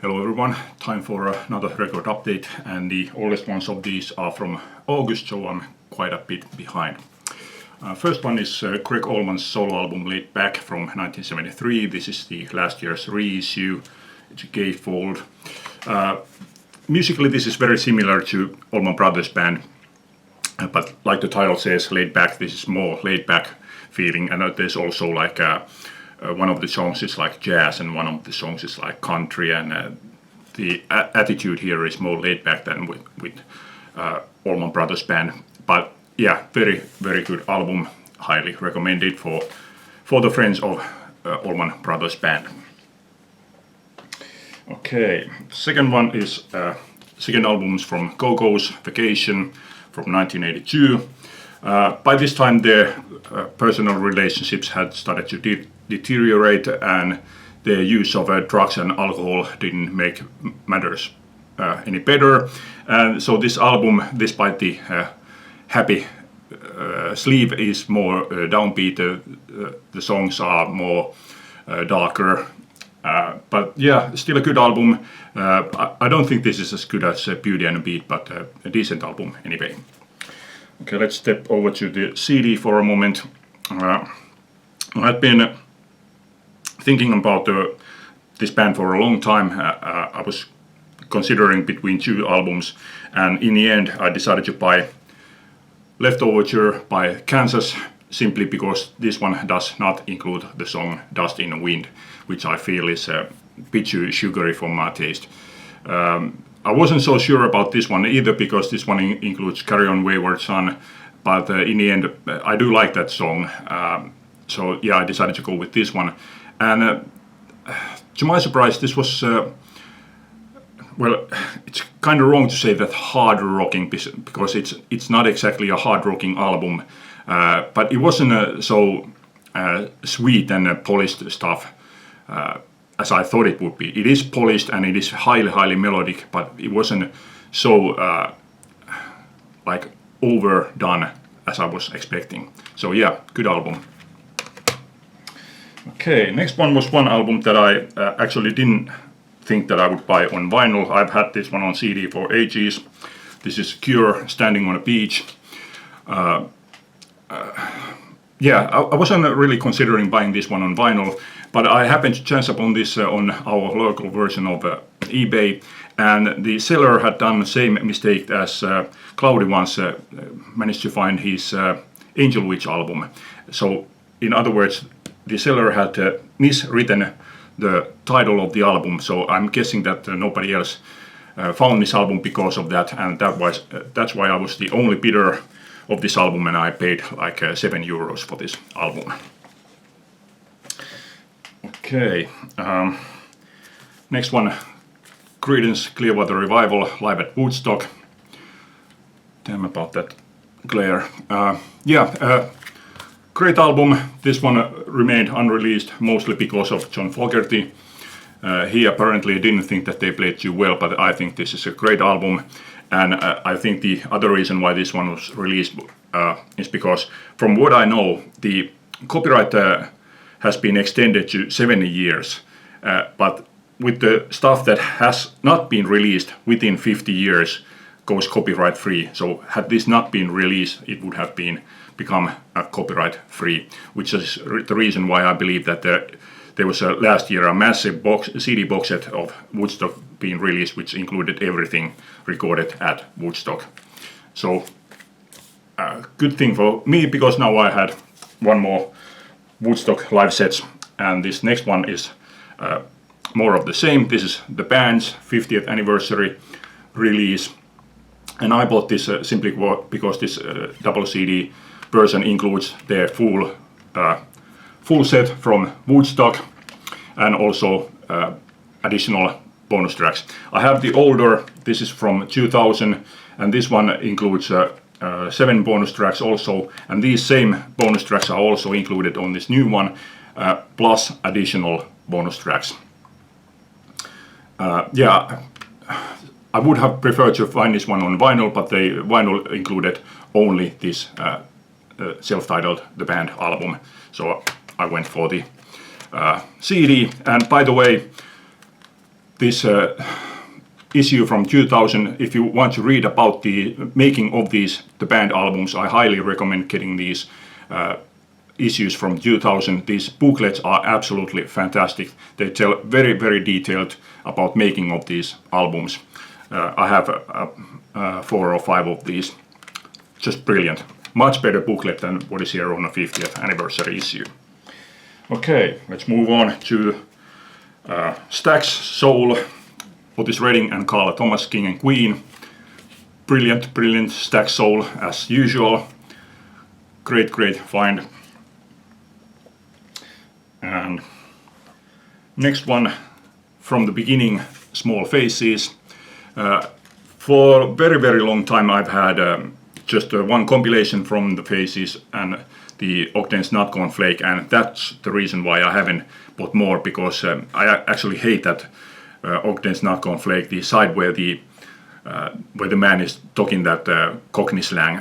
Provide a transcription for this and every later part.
Hello everyone, time for another record update, and the oldest ones of these are from August, so I'm quite a bit behind. First one is Gregg Allman's solo album Laid Back from 1973. This is the last year's reissue. It's a gatefold. Musically this is very similar to Allman Brothers Band, but like the title says, Laid Back, this is more laid back feeling, and there's also like one of the songs is like jazz and one of the songs is like country, and the attitude here is more laid back than with Allman Brothers Band. But yeah, very good album, highly recommended for the friends of Allman Brothers Band. Okay, second one is second album is from Go-Go's Vacation from 1982. By this time their personal relationships had started to deteriorate, and their use of drugs and alcohol didn't make matters any better. And so this album, despite the happy sleeve, is more downbeat. The songs are more darker. But yeah, still a good album. I don't think this is as good as Beauty and the Beat, but a decent album anyway. Okay, let's step over to the CD for a moment. I had been thinking about this band for a long time. I was considering between two albums, and in the end I decided to buy Leftoverture by Kansas, simply because this one does not include the song Dust in the Wind, which I feel is a bit too sugary for my taste. I wasn't so sure about this one either, because this one includes Carry On Wayward Son, but in the end I do like that song. So yeah, I decided to go with this one. And to my surprise, this was, well, it's kind of wrong to say that hard rocking, because it's not exactly a hard rocking album, but it wasn't so sweet and polished stuff as I thought it would be. It is polished and it is highly melodic, but it wasn't so like overdone as I was expecting. So yeah, good album. Okay, next one was one album that I actually didn't think that I would buy on vinyl. I've had this one on CD for ages. This is Cure, Standing on a Beach. Yeah, I wasn't really considering buying this one on vinyl, but I happened to chance upon this on our local version of eBay, and the seller had done the same mistake as Cloudy once managed to find his Angel Witch album. So, in other words, the seller had miswritten the title of the album, so I'm guessing that nobody else found this album because of that, and that's why I was the only bidder of this album, and I paid like €7 for this album. Okay, next one, Creedence Clearwater Revival live at Woodstock. Damn about that glare. Great album. This one remained unreleased mostly because of John Fogerty. He apparently didn't think that they played too well, but I think this is a great album. And I think the other reason why this one was released is because, from what I know, the copyright has been extended to 70 years. But with the stuff that has not been released within 50 years goes copyright free. So had this not been released, it would have become copyright free, which is the reason why I believe that there was last year a massive CD box set of Woodstock being released, which included everything recorded at Woodstock. So good thing for me, because now I had one more Woodstock live sets, and this next one is more of the same. This is the band's 50th anniversary release, and I bought this simply because this double CD version includes their full set from Woodstock, and also additional bonus tracks. I have the older, this is from 2000, and this one includes 7 bonus tracks also, and these same bonus tracks are also included on this new one, plus additional bonus tracks. Yeah, I would have preferred to find this one on vinyl, but the vinyl included only this self-titled The Band album, so I went for the CD. And by the way, this issue from 2000. If you want to read about the making of the band albums, I highly recommend getting these issues from 2000. These booklets are absolutely fantastic. They tell very, very detailed about making of these albums. I have 4 or 5 of these. Just brilliant. Much better booklet than what is here on the 50th anniversary issue. Okay, let's move on to Stax Soul, Otis Redding and Carla Thomas, King and Queen. Brilliant, brilliant Stax Soul as usual. Great, great find. And next one, From the Beginning, Small Faces. For a very, very long time I've had just one compilation from the Faces and the Ogden's Not Gone Flake, and that's the reason why I haven't bought more, because I actually hate that Ogden's Not Gone Flake, the side where the man is talking that Cockney slang.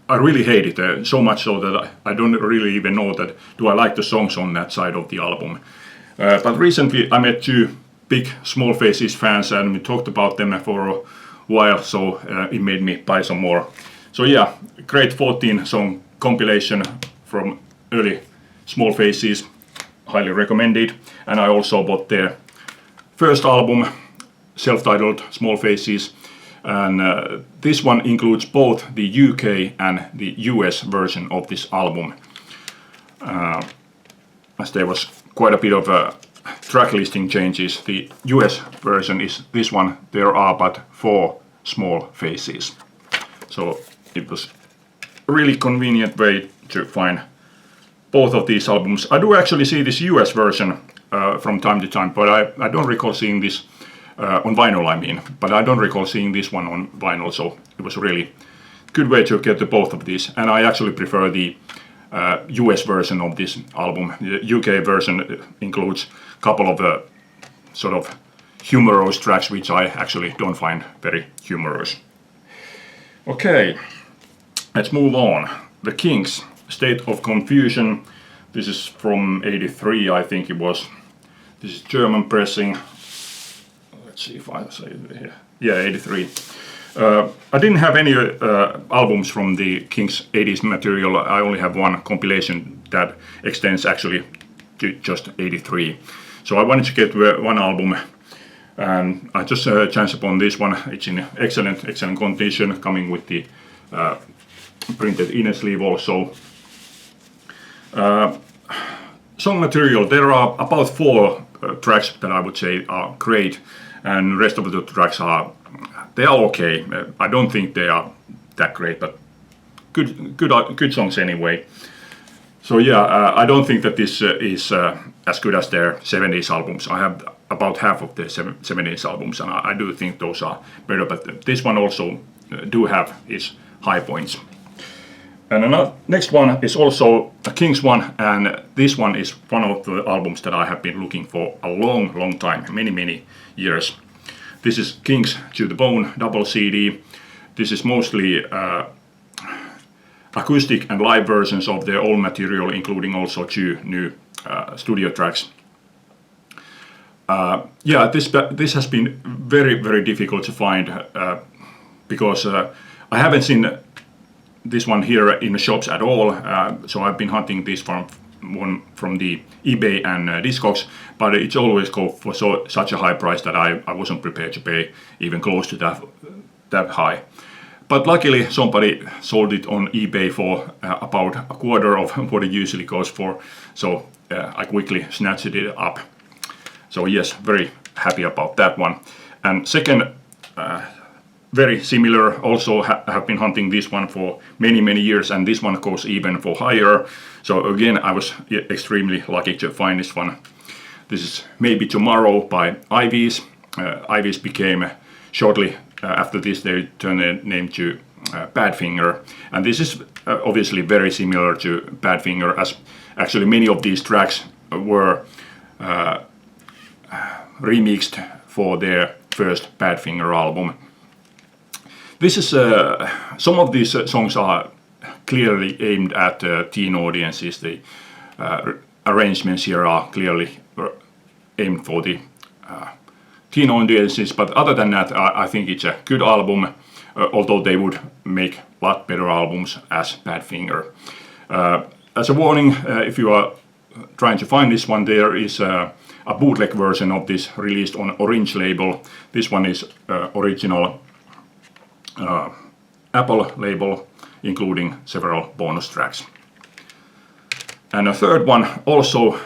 I really hate it, so much so that I don't really even know that do I like the songs on that side of the album. But recently I met 2 big Small Faces fans and we talked about them for a while, so it made me buy some more. So yeah, great 14 song compilation from early Small Faces, highly recommended. And I also bought their first album, self-titled Small Faces, and this one includes both the UK and the US version of this album, as there was quite a bit of track listing changes. The US version is this one. There are but 4 Small Faces, so it was a really convenient way to find both of these albums. I do actually see this US version from time to time, but I don't recall seeing this on vinyl, I mean, but I don't recall seeing this one on vinyl, so it was a really good way to get the both of these. And I actually prefer the US version of this album. The UK version includes a couple of sort of humorous tracks, which I actually don't find very humorous. Okay, let's move on. The Kinks, State of Confusion. This is from '83, I think it was. This is German pressing. Let's see if I say it here. Yeah, '83. I didn't have any albums from the Kinks' '80s material. I only have one compilation that extends actually to just '83. So I wanted to get one album, and I just chanced upon this one. It's in excellent condition, coming with the printed inner sleeve also. Song material, there are about 4 tracks that I would say are great, and the rest of the tracks are okay. I don't think they are that great, but good songs anyway. So yeah, I don't think that this is as good as their 70s albums. I have about half of the 70s albums, and I do think those are better, but this one also do have its high points. And next one is also a Kinks one, and this one is one of the albums that I have been looking for a long time, many years. This is Kinks To The Bone double CD. This is mostly acoustic and live versions of their old material, including also 2 new studio tracks. Yeah, this has been very difficult to find because I haven't seen this one here in the shops at all, so I've been hunting this one from the eBay and Discogs, but it's always go for such a high price that I wasn't prepared to pay even close to that high. But luckily somebody sold it on eBay for about a quarter of what it usually goes for, so I quickly snatched it up. So yes, very happy about that one. And second, very similar, also have been hunting this one for many years, and this one goes even for higher. So again, I was extremely lucky to find this one. This is Maybe Tomorrow by Ivies. Ivies became shortly after this, they turned their name to Badfinger, and this is obviously very similar to Badfinger, as actually many of these tracks were remixed for their first Badfinger album. This is some of these songs are clearly aimed at teen audiences. The arrangements here are clearly aimed for the teen audiences, but other than that, I think it's a good album, although they would make a lot better albums as Badfinger. As a warning, if you are trying to find this one, there is a bootleg version of this released on Orange label. This one is original Apple label, including several bonus tracks. And a third one, also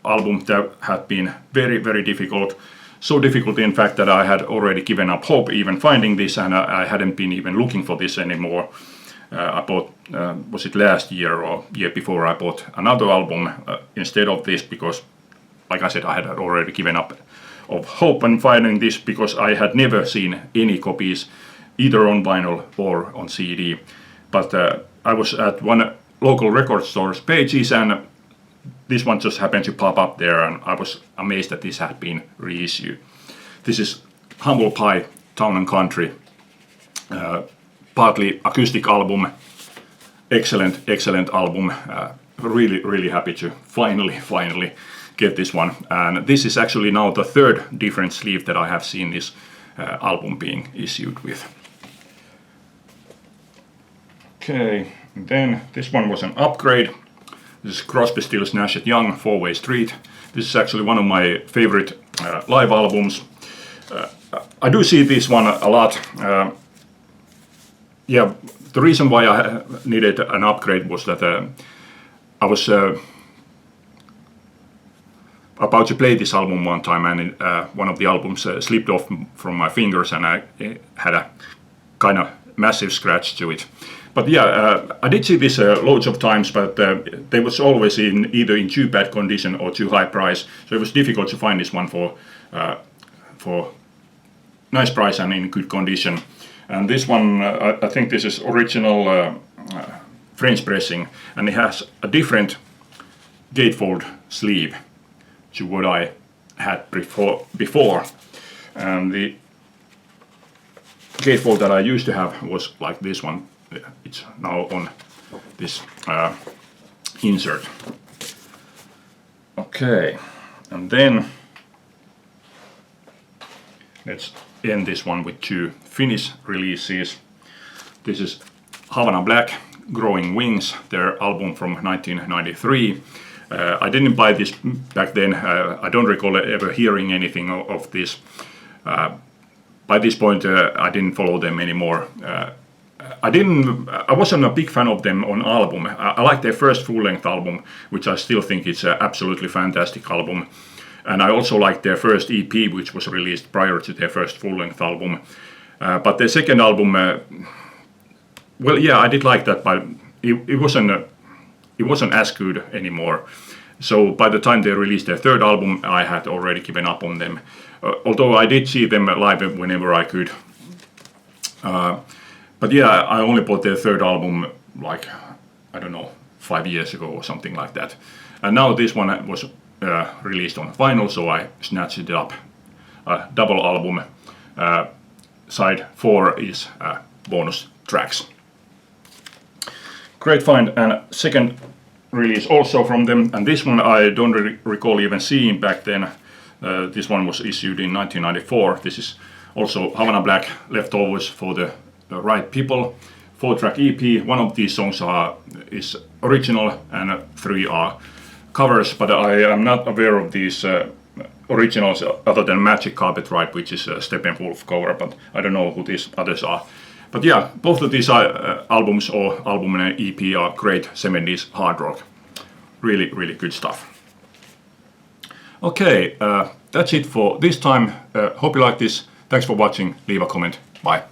album that had been very, very difficult. So difficult, in fact, that I had already given up hope even finding this, and I hadn't been even looking for this anymore. I bought, was it last year or year before, I bought another album instead of this, because, like I said, I had already given up of hope on finding this, because I had never seen any copies, either on vinyl or on CD. But I was at one local record store's pages, and this one just happened to pop up there, and I was amazed that this had been reissued. This is Humble Pie, Town and Country, partly acoustic album, excellent album. Really happy to finally get this one. And this is actually now the third different sleeve that I have seen this album being issued with. Okay, and then this one was an upgrade. This is Crosby, Stills, Nash & Young, Four-Way Street. This is actually one of my favorite live albums. I do see this one a lot. Yeah, the reason why I needed an upgrade was that I was about to play this album one time, and one of the albums slipped off from my fingers, and I had a kind of massive scratch to it. But yeah, I did see this loads of times, but they was always either in too bad condition or too high price, so it was difficult to find this one for nice price and in good condition. And this one, I think this is original French pressing, and it has a different gatefold sleeve to what I had before. And the gatefold that I used to have was like this one. It's now on this insert. Okay, and then let's end this one with two Finnish releases. This is Havana Black, Growing Wings, their album from 1993. I didn't buy this back then. I don't recall ever hearing anything of this. By this point, I didn't follow them anymore. I wasn't a big fan of them on album. I like their first full-length album, which I still think is an absolutely fantastic album. And I also liked their first EP, which was released prior to their first full-length album. But their second album, well, yeah, I did like that, but it wasn't as good anymore. So by the time they released their third album, I had already given up on them. Although I did see them live whenever I could. But yeah, I only bought their third album like, I don't know, 5 years ago or something like that. And now this one was released on vinyl, so I snatched it up. Double album. Side 4 is bonus tracks. Great find, and second release also from them, and this one I don't recall even seeing back then. This one was issued in 1994. This is also Havana Black, Leftovers for the Right People, 4-track EP. One of these songs is original and 3 are covers, but I am not aware of these originals other than Magic Carpet Ride, which is a Steppenwolf cover, but I don't know who these others are. But yeah, both of these albums or album and EP are great 70s hard rock. Really good stuff. Okay, that's it for this time. Hope you like this. Thanks for watching. Leave a comment. Bye.